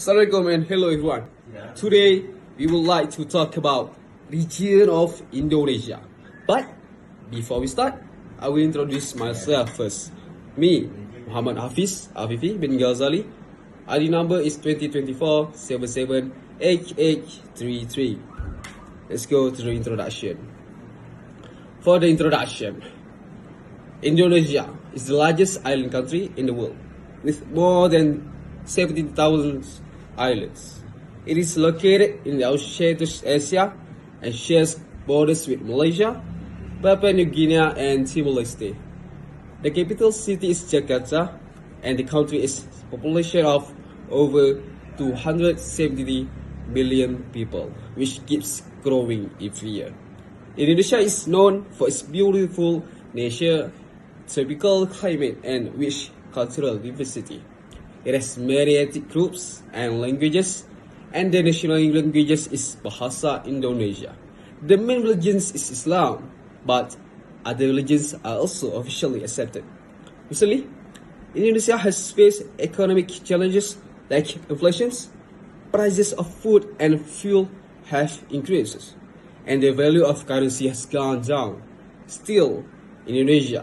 Assalamualaikum and hello everyone. Today we would like to talk about region of Indonesia. But before we start, I will introduce myself first. Me, Muhammad Hafiz Afifi bin Ghazali. ID number is 2024-77-8833. Let's go to the introduction. For the introduction, Indonesia is the largest island country in the world with more than 17,000 islands. It is located in the Southeast Asia and shares borders with Malaysia, Papua New Guinea and Timor-Leste. The capital city is Jakarta and the country is a population of over 270 million people, which keeps growing every year. Indonesia is known for its beautiful nature, tropical climate and rich cultural diversity. It has many ethnic groups and languages, and the national language is Bahasa Indonesia. The main religion is Islam, but other religions are also officially accepted. Recently, Indonesia has faced economic challenges like inflation, prices of food and fuel have increased, and the value of currency has gone down. Still, Indonesia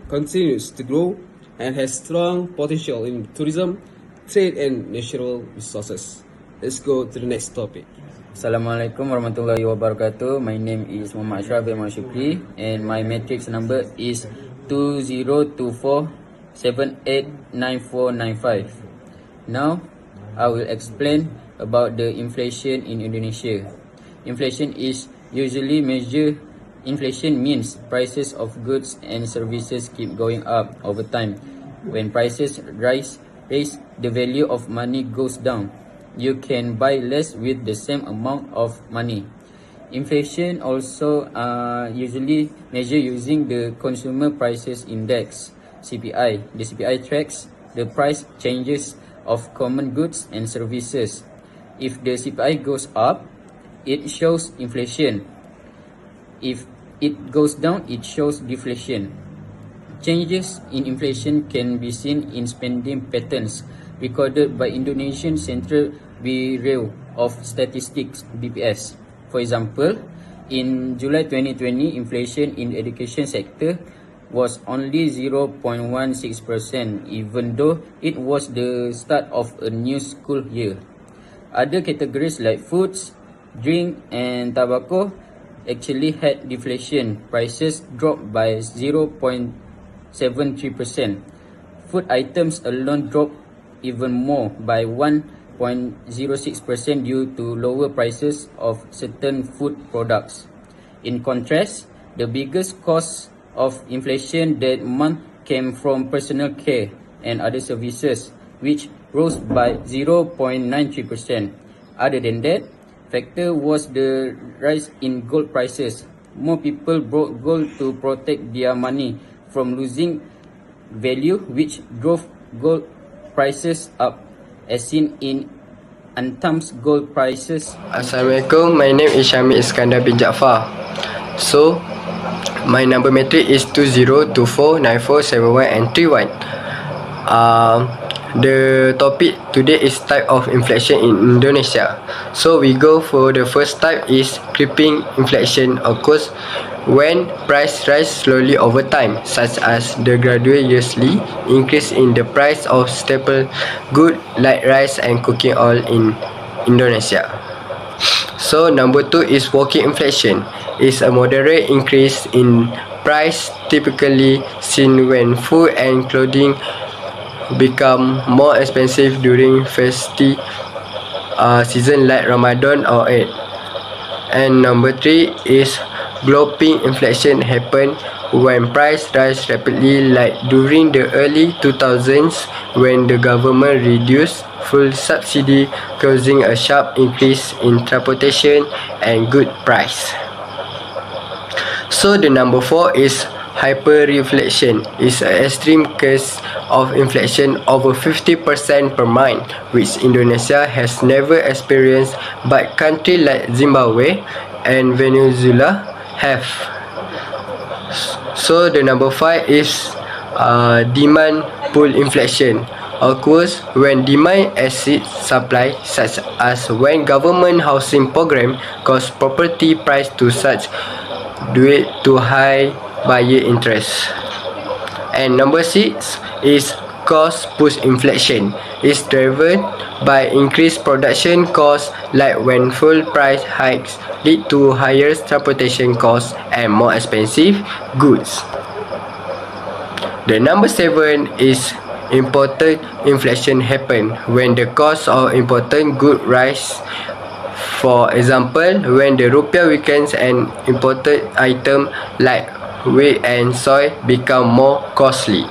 continues to grow and has strong potential in tourism, trade and natural resources. Let's go to the next topic. Assalamualaikum warahmatullahi wabarakatuh. My name is Muhammad Ashraf bin Shukri and my matrix number is 2024-789495. Now, I will explain about the inflation in Indonesia. Inflation is usually measured. Inflation means prices of goods and services keep going up over time. When prices rise, the value of money goes down. You can buy less with the same amount of money. Inflation also usually measured using the Consumer Prices Index, CPI. The CPI tracks the price changes of common goods and services. If the CPI goes up, it shows inflation. If it goes down, it shows deflation. Changes in inflation can be seen in spending patterns recorded by Indonesian Central Bureau of Statistics (BPS). For example, in July 2020, inflation in the education sector was only 0.16%, even though it was the start of a new school year. Other categories like foods, drink, and tobacco actually had deflation. Prices dropped by 0.73%. Food items alone dropped even more by 1.06% due to lower prices of certain food products. In contrast, the biggest cause of inflation that month came from personal care and other services, which rose by 0.93%. Other than that, factor was the rise in gold prices. More people bought gold to protect their money from losing value, which drove gold prices up, as seen in Antam's gold prices. Assalamualaikum, my name is Syami Iskandar bin Jaafar. So, my number matric is 20249471 and 31. The topic today is type of inflation in Indonesia. So we go for the first type is creeping inflation occurs when price rise slowly over time, such as the gradual yearly increase in the price of staple goods like rice and cooking oil in Indonesia. So number 2 is walking inflation. Is a moderate increase in price typically seen when food and clothing become more expensive during festive season like Ramadan or Eid. And number 3 is galloping inflation happen when price rise rapidly, like during the early 2000s when the government reduced fuel subsidy, causing a sharp increase in transportation and good price. So the number 4 is hyperinflation. Is an extreme case of inflation over 50% per month, which Indonesia has never experienced, but countries like Zimbabwe and Venezuela have. So the number 5 is demand pull inflation, occurs when demand exceeds supply, such as when government housing program cause property price to surge due to high buyer interest. And number 6 is cost push inflation. It's driven by increased production costs, like when fuel price hikes lead to higher transportation costs and more expensive goods. The number 7 is imported inflation happen when the cost of imported good rise. For example, when the rupiah weakens and imported item like wheat and soy become more costly.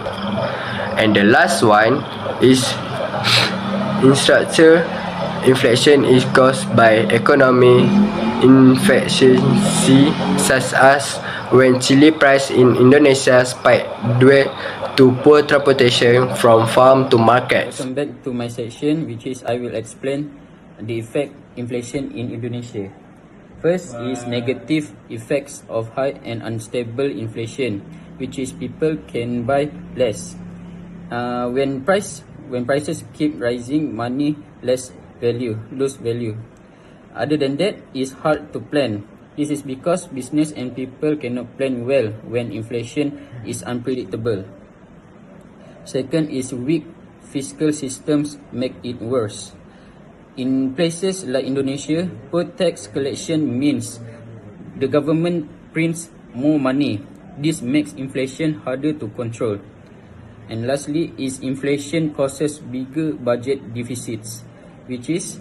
And the last one is infrastructure inflation is caused by economic inefficiency, such as when chili price in Indonesia spike due to poor transportation from farm to markets. Welcome back to my section, which is I will explain the effect inflation in Indonesia. First is negative effects of high and unstable inflation, which is people can buy less. When prices keep rising, money lose value. Other than that, it's hard to plan. This is because business and people cannot plan well when inflation is unpredictable. Second is weak fiscal systems make it worse. In places like Indonesia, poor tax collection means the government prints more money. This makes inflation harder to control. And lastly is inflation causes bigger budget deficits, which is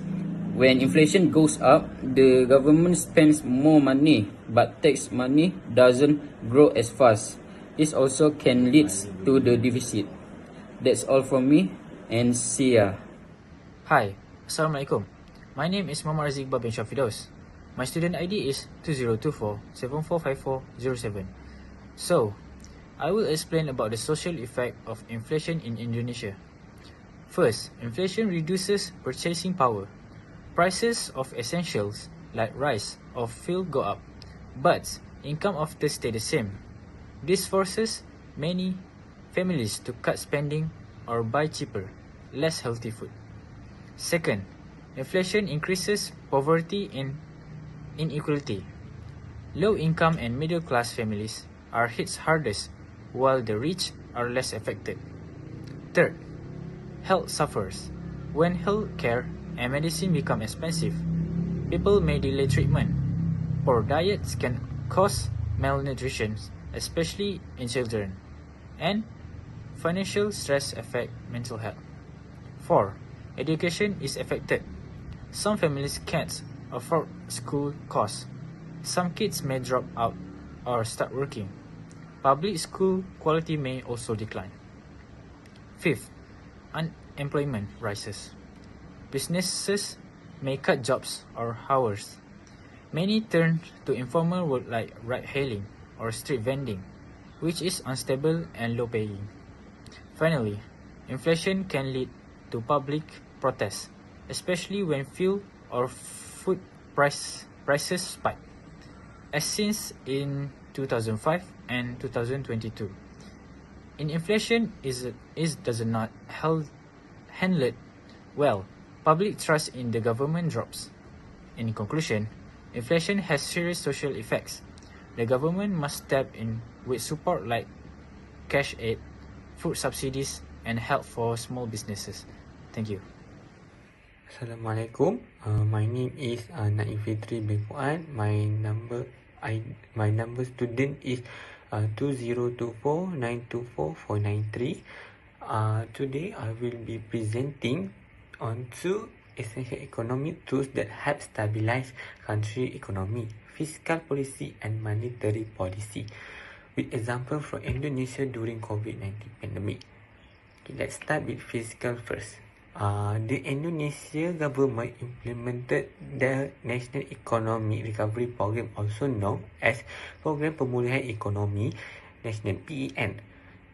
when inflation goes up, the government spends more money, but tax money doesn't grow as fast. This also can lead to the deficit. That's all from me, and see ya. Hi, Assalamualaikum. My name is Muhammad Razikbah bin Shafidos. My student ID is 2024-745407. So, I will explain about the social effect of inflation in Indonesia. First, inflation reduces purchasing power. Prices of essentials like rice or fuel go up, but income often stay the same. This forces many families to cut spending or buy cheaper, less healthy food. Second, inflation increases poverty and inequality. Low income and middle class families are hit hardest, while the rich are less affected. Third, health suffers. When health care and medicine become expensive, people may delay treatment. Poor diets can cause malnutrition, especially in children. And financial stress affect mental health. 4. Education is affected. Some families can't afford school costs. Some kids may drop out or start working. Public school quality may also decline. 5th, unemployment rises. Businesses may cut jobs or hours. Many turn to informal work like ride-hailing or street vending, which is unstable and low-paying. Finally, inflation can lead to public protests, especially when fuel or food prices spike, as seen in 2005 and 2022. In inflation does not handle it well, public trust in the government drops. In conclusion, inflation has serious social effects. The government must step in with support like cash aid, food subsidies, and help for small businesses. Thank you. Assalamualaikum. My name is Naif Fitri bin Fuad. My number student is 2024924493. Today I will be presenting on two essential economic tools that help stabilize country economy: fiscal policy and monetary policy, with example from Indonesia during COVID-19 pandemic. Okay, let's start with fiscal first. The Indonesia government implemented the National Economic Recovery Program, also known as Program Pemulihan Ekonomi Nasional (PEN).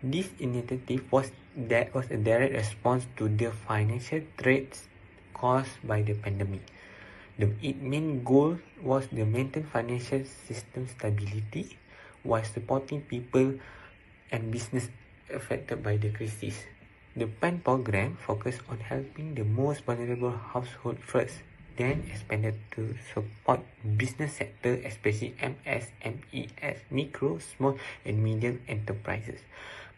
This initiative was a direct response to the financial threats caused by the pandemic. Its main goal was to maintain financial system stability while supporting people and business affected by the crisis. The PAN program focused on helping the most vulnerable households first, then expanded to support business sector, especially MSMEs, micro, small and medium enterprises.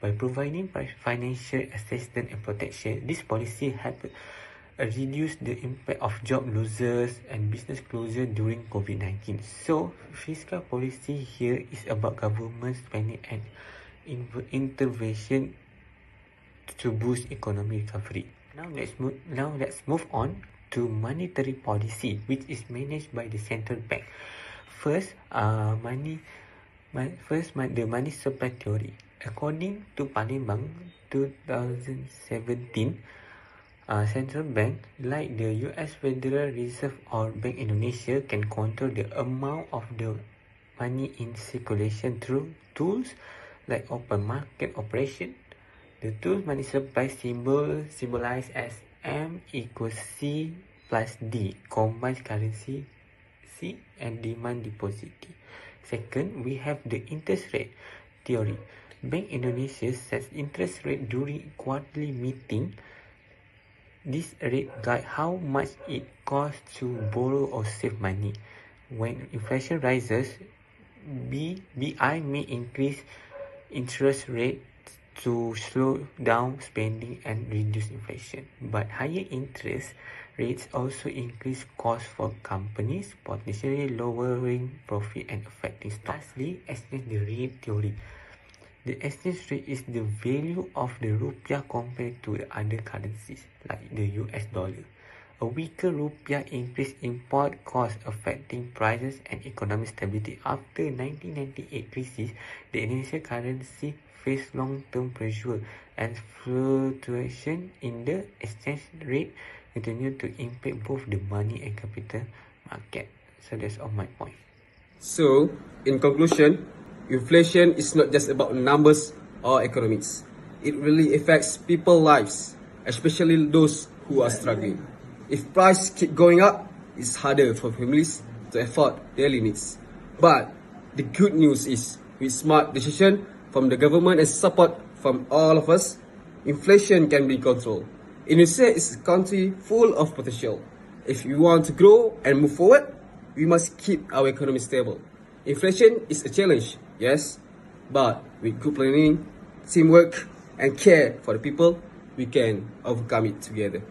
By providing financial assistance and protection, this policy helped reduce the impact of job losses and business closure during COVID-19. So, fiscal policy here is about government spending and intervention to boost economic recovery. Now let's move on to monetary policy, which is managed by the central bank. First, the money supply theory. According to Palembang 2017, central bank like the US Federal Reserve or Bank Indonesia can control the amount of the money in circulation through tools like open market operation. The tool money supply symbolized as M equals C plus D, combines currency C and demand deposit D. Second, we have the interest rate theory. Bank Indonesia sets interest rate during quarterly meeting. This rate guide how much it costs to borrow or save money. When inflation rises, BI may increase interest rate to slow down spending and reduce inflation. But higher interest rates also increase costs for companies, potentially lowering profit and affecting stocks. Lastly, exchange rate theory. The exchange rate is the value of the rupiah compared to the other currencies, like the US dollar. A weaker rupiah increased import costs, affecting prices and economic stability. After 1998 crisis, the Indonesian currency faced long-term pressure, and fluctuation in the exchange rate continue to impact both the money and capital market. So that's all my point. So, in conclusion, inflation is not just about numbers or economics. It really affects people's lives, especially those who are struggling. If prices keep going up, it's harder for families to afford daily needs. But the good news is, with smart decision from the government and support from all of us, inflation can be controlled. Indonesia is a country full of potential. If we want to grow and move forward, we must keep our economy stable. Inflation is a challenge, yes, but with good planning, teamwork, and care for the people, we can overcome it together.